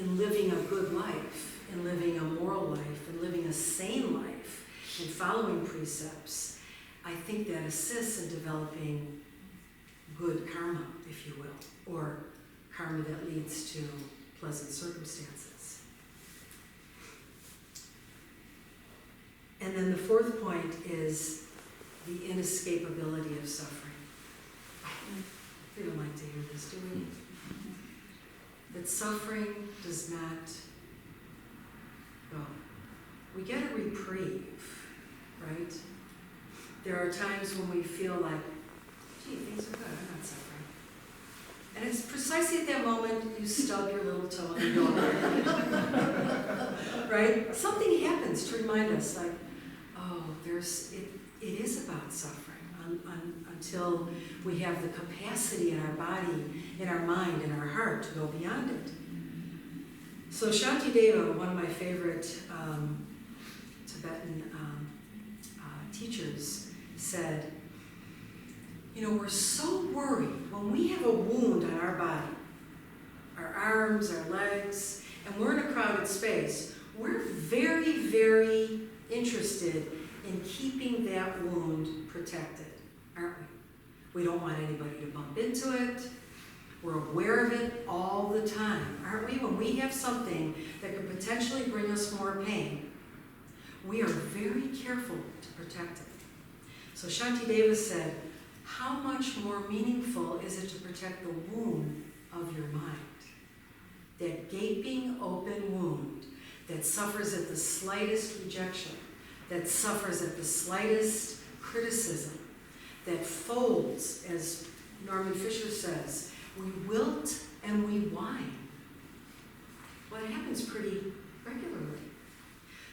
living a good life, in living a moral life, in living a sane life, in following precepts, I think that assists in developing good karma, if you will, or karma that leads to pleasant circumstances. And then the fourth point is the inescapability of suffering. We don't like to hear this, do we? That suffering does not go. we get a reprieve, right? There are times when we feel like, gee, things are good, I'm not suffering. And it's precisely at that moment you stub your little toe and go, right? Something happens to remind us, like, oh, it is about suffering until we have the capacity in our body, in our mind, in our heart to go beyond it. So Shantideva, one of my favorite Tibetan teachers, said, you know, we're so worried when we have a wound on our body, our arms, our legs, and we're in a crowded space, we're very, very interested in keeping that wound protected, aren't we? We don't want anybody to bump into it. We're aware of it all the time, aren't we? When we have something that could potentially bring us more pain, we are very careful to protect it. So Shantideva said, how much more meaningful is it to protect the wound of your mind? That gaping open wound that suffers at the slightest rejection, that suffers at the slightest criticism, that folds, as Norman Fisher says, we wilt and we whine. Well, it happens pretty regularly.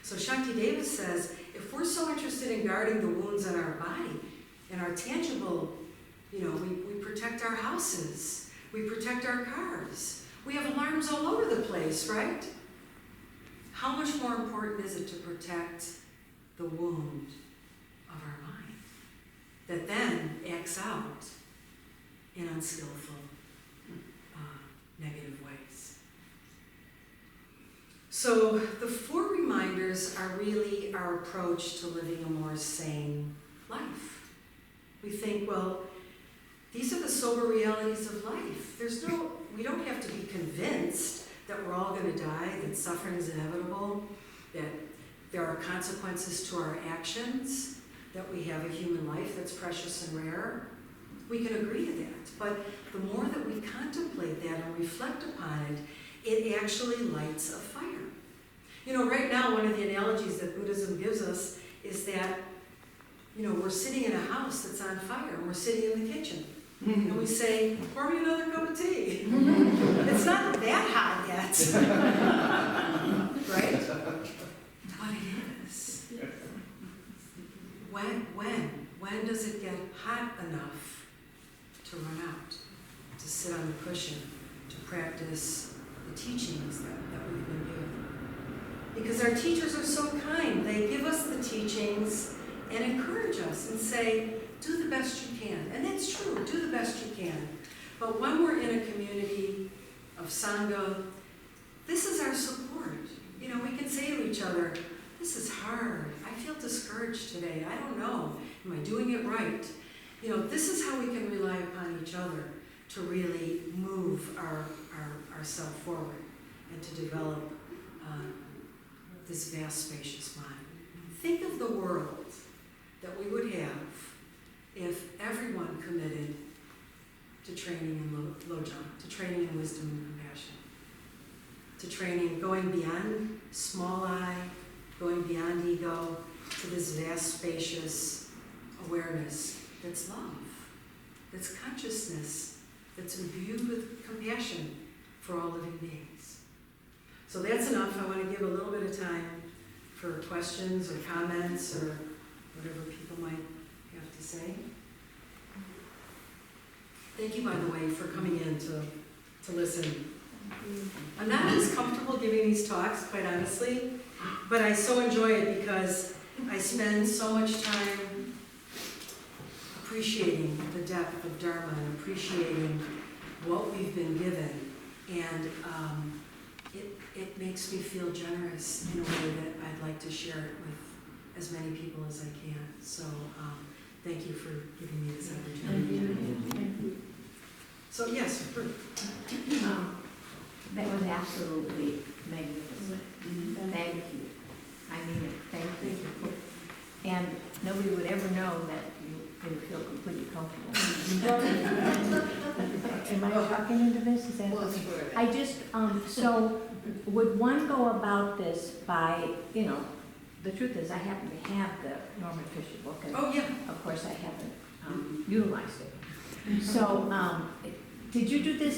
So Shantideva says, if we're so interested in guarding the wounds on our body and our tangible, you know, we protect our houses, we protect our cars, we have alarms all over the place, right? How much more important is it to protect the wound of our mind that then acts out in unskillful, negative ways? So the 4 reminders are really our approach to living a more sane life. We think, well, these are the sober realities of life. We don't have to be convinced that we're all going to die, that suffering is inevitable, that there are consequences to our actions, that we have a human life that's precious and rare. We can agree to that, but the more that we contemplate that and reflect upon it, it actually lights a fire. You know, right now, one of the analogies that Buddhism gives us is that, you know, we're sitting in a house that's on fire, and we're sitting in the kitchen. And we say, pour me another cup of tea. It's not that hot yet. Right? But it is. When does it get hot enough to run out, to sit on the cushion, to practice the teachings that we've been given? Because our teachers are so kind. They give us the teachings and encourage us and say, do the best you can. And that's true, do the best you can. But when we're in a community of Sangha, this is our support. You know, we can say to each other, this is hard. I feel discouraged today. I don't know. Am I doing it right? You know, this is how we can rely upon each other to really move ourselves forward and to develop this vast, spacious mind. Think of the world that we would have if everyone committed to training in Lojong, to training in wisdom and compassion, to training going beyond small I, going beyond ego, to this vast, spacious awareness that's love, that's consciousness, that's imbued with compassion for all living beings. So that's enough. I want to give a little bit of time for questions or comments or whatever people might have to say. Thank you, by the way, for coming in to listen. I'm not always comfortable giving these talks, quite honestly, but I so enjoy it because I spend so much time appreciating the depth of Dharma and appreciating what we've been given. And it makes me feel generous in a way that I'd like to share it with as many people as I can. So thank you for giving me this opportunity. So yes, that was absolutely magnificent. Thank you. I mean it. Thank you. And nobody would ever know that you didn't feel completely comfortable. Am I talking into this? Is that okay? I just, so would one go about this by, you know, the truth is, I happen to have the Norman Fisher book, and Oh, yeah. of course, I haven't utilized it. So, did you do this,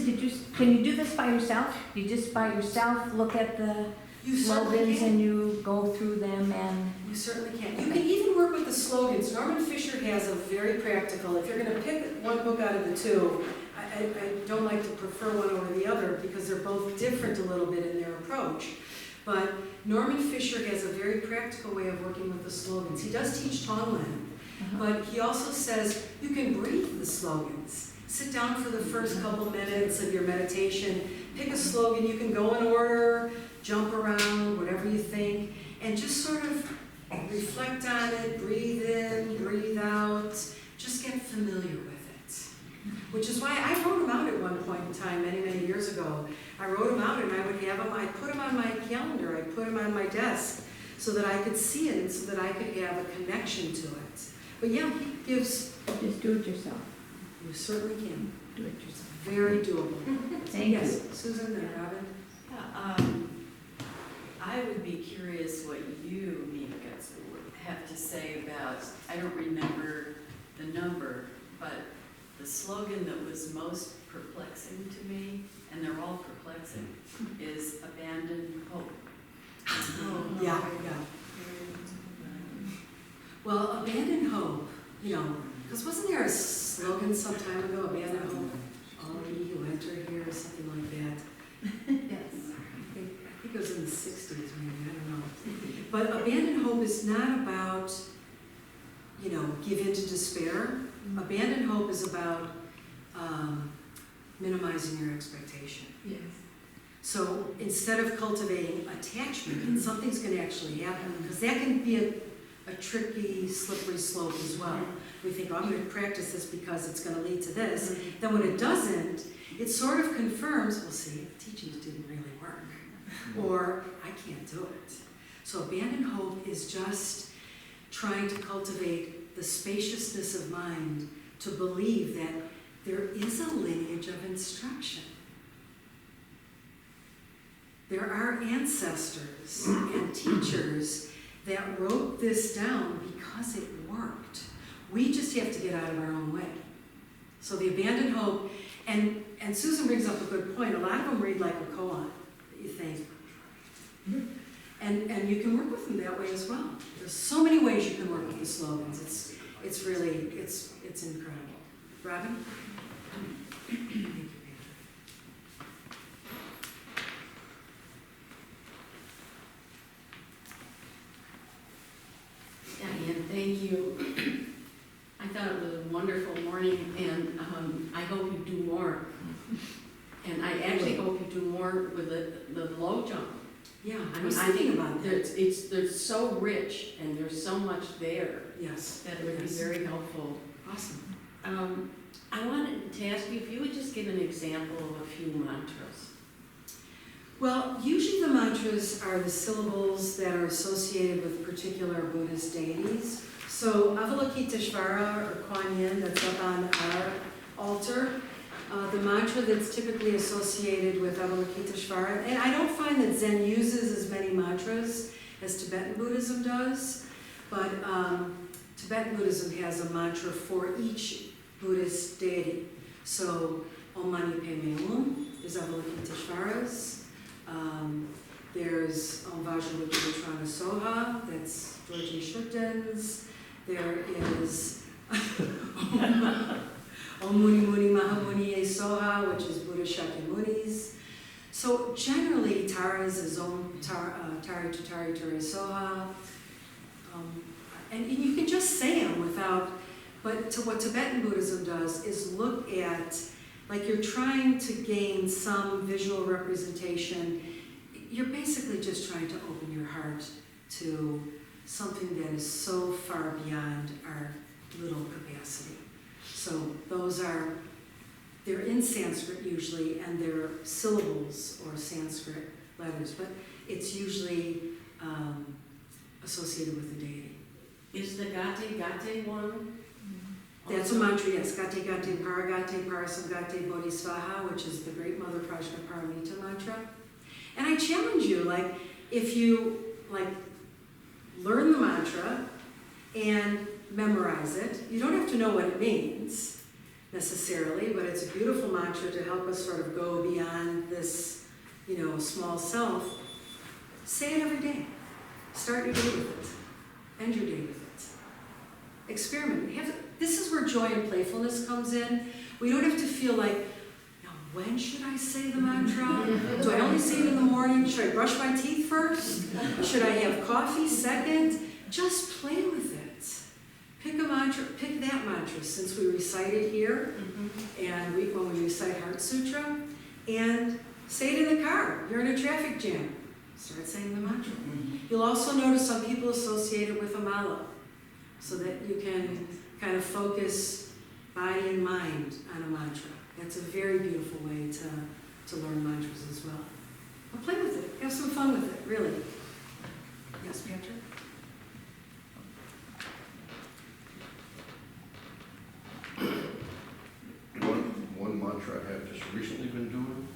can you do this by yourself? You just by yourself look at the You certainly slogans can. and you go through them and, You certainly can. You can even work with the slogans. Norman Fisher has a very practical, if you're gonna pick one book out of the two, I don't like to prefer one over the other because they're both different a little bit in their approach. But Norman Fisher has a very practical way of working with the slogans. He does teach Tonglen, but he also says you can breathe the slogans. Sit down for the first couple minutes of your meditation, pick a slogan, you can go in order, jump around, whatever you think, and just sort of reflect on it, breathe in, breathe out, just get familiar with it. Which is why I wrote them out at one point in time, many, many years ago. I wrote them out and I would have them, I put them on my calendar, I put them on my desk so that I could see it and so that I could have a connection to it. But yeah, he gives, just do it yourself. you certainly can, Do it yourself. very doable. Thank Yes, you. Susan and Robin? Yeah, I would be curious what you, Myogetsu, have to say about, I don't remember the number, but the slogan that was most perplexing to me, and they're all perplexing, is abandon hope. Yeah, yeah. Well, abandon hope, you know, because wasn't there a slogan some time ago, abandon hope, all ye who enter here, or something like that? Yes. I think it was in the 60s, maybe, I don't know. But abandon hope is not about, you know, give in to despair. Abandon hope is about minimizing your expectation. Yes. So instead of cultivating attachment, and something's going to actually happen, because that can be a tricky, slippery slope as well. We think, oh, I'm going to practice this because it's going to lead to this. Then when it doesn't, it sort of confirms, well, see, the teachings didn't really work. Or, I can't do it. So abandon hope is just trying to cultivate the spaciousness of mind to believe that there is a lineage of instruction. There are ancestors and teachers that wrote this down because it worked. We just have to get out of our own way. So the abandoned hope, and Susan brings up a good point, a lot of them read like a koan, you think. And you can work with them that way as well. There's so many ways you can work with the slogans. It's really, it's incredible. Robin? Thank you, Peter. Diane, thank you. I thought it was a wonderful morning, and I hope you do more. And I actually hope you do more with the Lojong. Yeah, I I mean, was I thinking think about that. they're so rich, and there's so much there Yes. that it would be Yes. very helpful. Awesome. I wanted to ask you if you would just give an example of a few mantras. Well, usually the mantras are the syllables that are associated with particular Buddhist deities. So Avalokiteshvara or Kuan Yin, that's up on our altar, the mantra that's typically associated with Avalokiteshvara, and I don't find that Zen uses as many mantras as Tibetan Buddhism does, but Tibetan Buddhism has a mantra for each Buddhist deity. So Om Mani Padme Hum is Avalokiteshvara's. There's Om Vajrayana Soha, that's Dorje Shukden's. There is Om Muni Muni Mahamuni E Soha, which is Buddha Shakyamuni's. So generally, Tara's is Om Tari Tutari Turi Soha. And you can just say them without, but what Tibetan Buddhism does is look at, like you're trying to gain some visual representation. You're basically just trying to open your heart to something that is so far beyond our little capacity. So those are, they're in Sanskrit usually, and they're syllables or Sanskrit letters, but it's usually associated with the deity. Is the Gate Gate one? That's a mantra, yes. Gate Gate Paragate Parasamgate Bodhisvaha, which is the Great Mother Prajnaparamita mantra. And I challenge you, like, if you, like, learn and memorize it. You don't have to know what it means necessarily, but it's a beautiful mantra to help us sort of go beyond this, small self. Say it every day. Start your day with it. End your day with it. Experiment. This is where joy and playfulness comes in. We don't have to feel like, now when should I say the mantra? Do I only say it in the morning? Should I brush my teeth first? Should I have coffee second? Just play with it. Pick a mantra, pick that mantra since we recite it here, and when we recite Heart Sutra, and say it in the car. You're in a traffic jam. Start saying the mantra. You'll also notice some people associate it with a mala, so that you can kind of focus body and mind on a mantra. That's a very beautiful way to learn mantras as well. But play with it. Have some fun with it, really. Yes, Patrick? One mantra I have just recently been doing,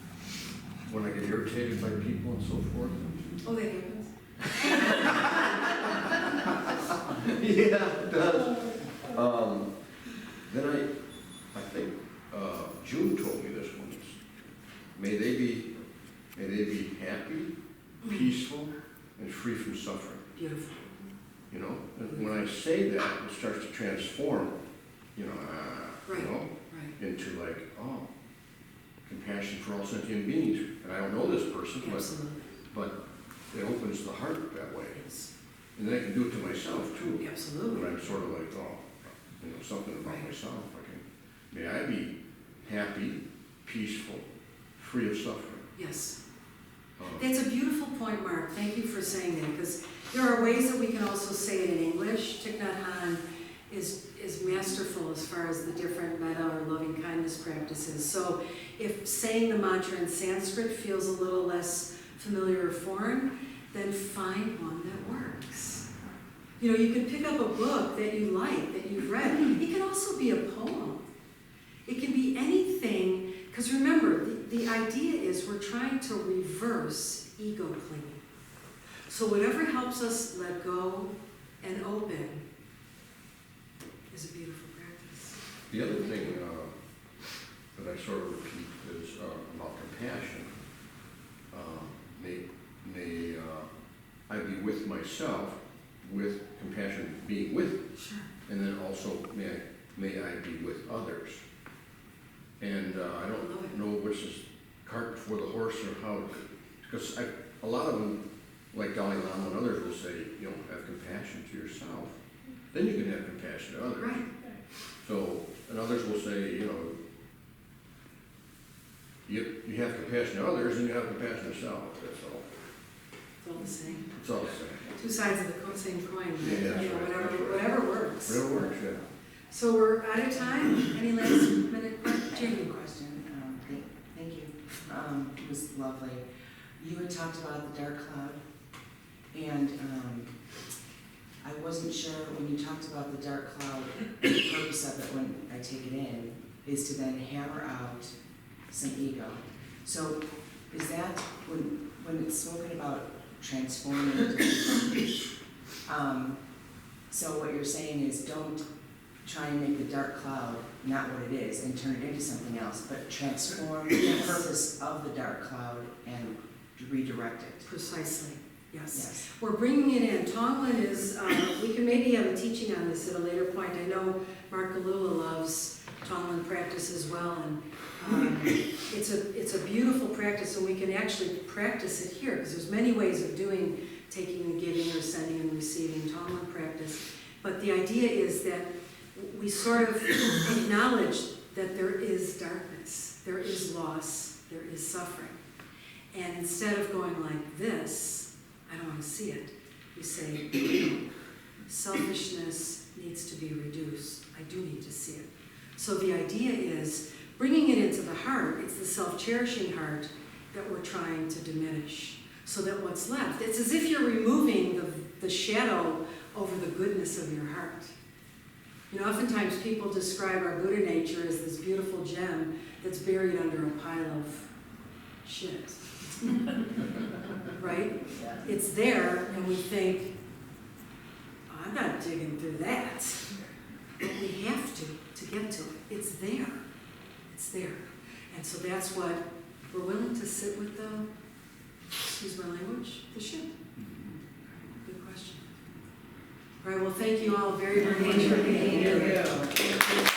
when I get irritated by people and so forth. Oh, that happens. Yeah, it does. Then I think June told me this once. May they be happy, peaceful, and free from suffering. Beautiful. And when I say that, it starts to transform, Right. Right. into like, compassion for all sentient beings. And I don't know this person, Absolutely. but it opens the heart that way. Yes. And then I can do it to myself too. Absolutely. When I'm sort of like, something about Right. myself. May I be happy, peaceful, free of suffering. Yes. Um, That's a beautiful point, Mark. Thank you for saying that, because there are ways that we can also say it in English. Thich Nhat Hanh is masterful as far as the different metta or loving kindness practices. So if saying the mantra in Sanskrit feels a little less familiar or foreign, then find one that works. You can pick up a book that you like, that you've read. It can also be a poem. It can be anything, because remember, the idea is we're trying to reverse ego clinging. So whatever helps us let go and open is a beautiful practice. The other thing that I sort of repeat is about compassion. May I be with myself, with compassion, being with, Sure. and then also may I be with others. And I don't know which is cart before the horse or how, because a lot of them, like Dalai Lama and others, will say, have compassion to yourself. Then you can have compassion to others. Right. So, and others will say, you have compassion to others and you have compassion to yourself. That's all. It's all the same. It's all the same. Two sides of the same coin. Right? Yeah, that's right, Whatever, that's right. whatever works. Whatever works, yeah. So we're out of time. Any last minute questions? Jamie? Question. Thank you. It was lovely. You had talked about the dark cloud, and I wasn't sure when you talked about the dark cloud, the purpose of it when I take it in is to then hammer out some ego. So is that when it's spoken about transforming? So what you're saying is don't try and make the dark cloud not what it is and turn it into something else, but transform the purpose of the dark cloud and redirect it. Precisely. Yes. Yes. We're bringing it in. Tonglen is, we can maybe have a teaching on this at a later point. I know Mark Galula loves Tonglen practice as well, and it's a beautiful practice, and we can actually practice it here, because there's many ways of doing taking and giving or sending and receiving Tonglen practice. But the idea is that we sort of acknowledge that there is darkness, there is loss, there is suffering. And instead of going like this, I don't want to see it, we say, selfishness needs to be reduced. I do need to see it. So the idea is bringing it into the heart. It's the self-cherishing heart that we're trying to diminish, so that what's left, it's as if you're removing the shadow over the goodness of your heart. Oftentimes people describe our Buddha nature as this beautiful gem that's buried under a pile of shit. Right? It's there, and we think, I'm not digging through that. But we have to get to it. It's there. It's there. And so that's what we're willing to sit with the, excuse my language, the ship. Good question. All right, well, thank you all very, very much for being here. Thank you.